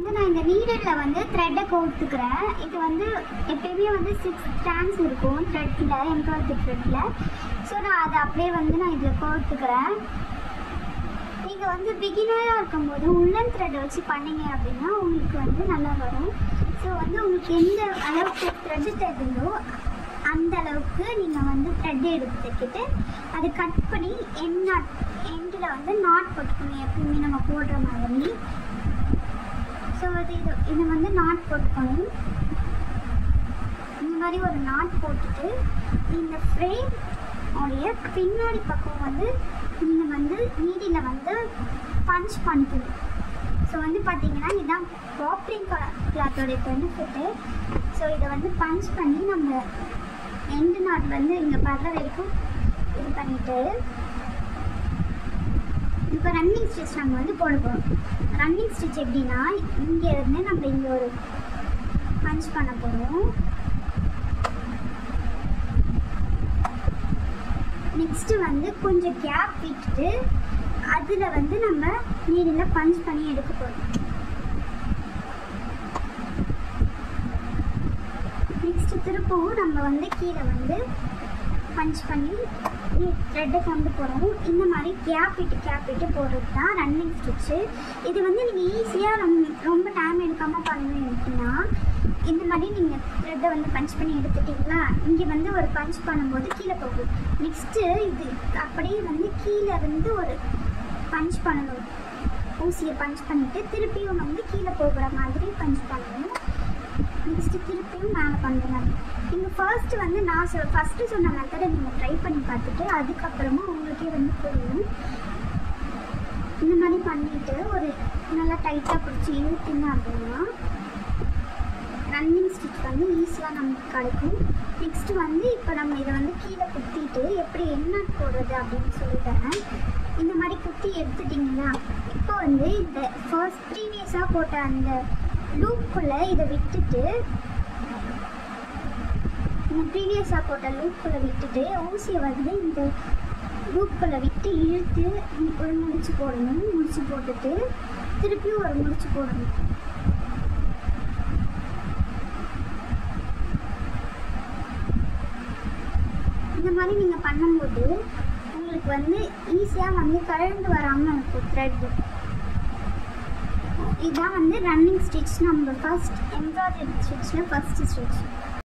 நான் இந்த நீடலில் வந்து த்ரெட்டை கோர்த்துக்கிறேன். இது வந்து எப்பயுமே வந்து 6 strands இருக்கும் த்ரெட்டில், எம்ப்ராய்டரி த்ரெட்டில். ஸோ நான் அதை அப்படியே வந்து நான் இதில் கோர்த்துக்கிறேன். நீங்கள் வந்து பிகினராக இருக்கும்போது உள்ளன் த்ரெட்டை வச்சு பண்ணிங்க அப்படின்னா உங்களுக்கு வந்து நல்லா வரும். ஸோ வந்து உங்களுக்கு எந்த அளவுக்கு த்ரெட்டு தேவையோ அந்த அளவுக்கு நீங்கள் வந்து த்ரெட் எடுத்துக்கிட்டு அதை கட் பண்ணி எண்டில் வந்து நாட் போட்டுக்கணும், எப்பவுமே நம்ம போடுற மாதிரி. ஸோ இது வந்து நாட் போட்டுக்கணும். இந்த மாதிரி ஒரு நாட் போட்டுட்டு இந்த ஃப்ரேம் உடைய பின்னாடி பக்கம் வந்து நீங்கள் வந்து நீடியில் வந்து பஞ்ச் பண்ணிக்கணும். ஸோ வந்து பார்த்தீங்கன்னா இதுதான் பாப்ளிங் கிளாத்தோடைய பெனிஃபிட்டு. ஸோ இதை வந்து பஞ்ச் பண்ணி நம்ம எண்டு நாட் வந்து இங்கே படுற வரைக்கும் இது பண்ணிவிட்டு இப்போ ரன்னிங் ஸ்டிச் நம்ம வந்து போட போகிறோம். ரன்னிங் ஸ்டிச் எப்படின்னா இங்கே இருந்து நம்ம இங்கே ஒரு பஞ்ச் பண்ண போகிறோம். நெக்ஸ்ட்டு வந்து கொஞ்சம் கேப் விட்டுட்டு அதில் வந்து நம்ம நீடில் பஞ்ச் பண்ணி எடுக்க போகிறோம். நெக்ஸ்ட்டு திருப்பவும் நம்ம வந்து கீழே வந்து பஞ்ச் பண்ணி த்ரெட்டை கொண்டு போகிறோம். இந்த மாதிரி கேப் விட்டு போடுறது தான் ரன்னிங் ஸ்டிச்சு. இது வந்து நீங்கள் ஈஸியாக ரொம்ப டைம் எடுக்காமல் பண்ணணும் அப்படின்னா இந்த மாதிரி நீங்கள் த்ரெட்டை வந்து பஞ்ச் பண்ணி எடுத்துட்டிங்களா, இங்கே வந்து ஒரு பஞ்ச் பண்ணும்போது கீழே போகும். நெக்ஸ்ட்டு இது அப்படியே வந்து கீழே இருந்து ஒரு பஞ்ச் பண்ணணும். ஊசியை பஞ்ச் பண்ணிவிட்டு திருப்பியும் வந்து கீழே போகிற மாதிரி பஞ்ச் பண்ணணும். நெக்ஸ்ட்டு திருப்பியும் மேலே பண்ணுற மாதிரி. நீங்கள் ஃபர்ஸ்ட்டு வந்து நான் ஃபஸ்ட்டு சொன்ன மெத்தடை நீங்கள் ட்ரை பண்ணி பார்த்துட்டு அதுக்கப்புறமா உங்களுக்கே வந்து புரியும். இந்த மாதிரி பண்ணிவிட்டு ஒரு நல்லா டைட்டாக பிடிச்சி இழுத்திங்க அப்படின்னா ரன்னிங் ஸ்டிச் வந்து ஈஸியாக நமக்கு கிடைக்கும். நெக்ஸ்ட்டு வந்து இப்போ நம்ம இதை வந்து கீழே குத்திட்டு எப்படி என்ன போடுறது அப்படின்னு சொல்லித்தரேன். இந்த மாதிரி குத்தி எடுத்துட்டிங்கன்னா இப்போ வந்து இந்த ஃபர்ஸ்ட் ப்ரீவியஸாக போட்ட அந்த லூப்புக்குள்ளே இதை விட்டுட்டு ஊசியை வந்து இந்த லூப்புக்குள்ளே விட்டு இழுத்து ஒரு முடிச்சு போடணும். முடிச்சு போட்டுட்டு திருப்பியும் ஒரு முடிச்சு போடணும். இந்த மாதிரி நீங்கள் பண்ணும்போது உங்களுக்கு வந்து ஈஸியாக வந்து கழண்டு வராமல் இருக்கும் த்ரெட்டு. இதுதான் வந்து ரன்னிங் ஸ்டிச், நம்ம ஃபர்ஸ்ட் எம்ப்ராய்டரி ஸ்டிச்சில் ஃபர்ஸ்ட் ஸ்டிச்.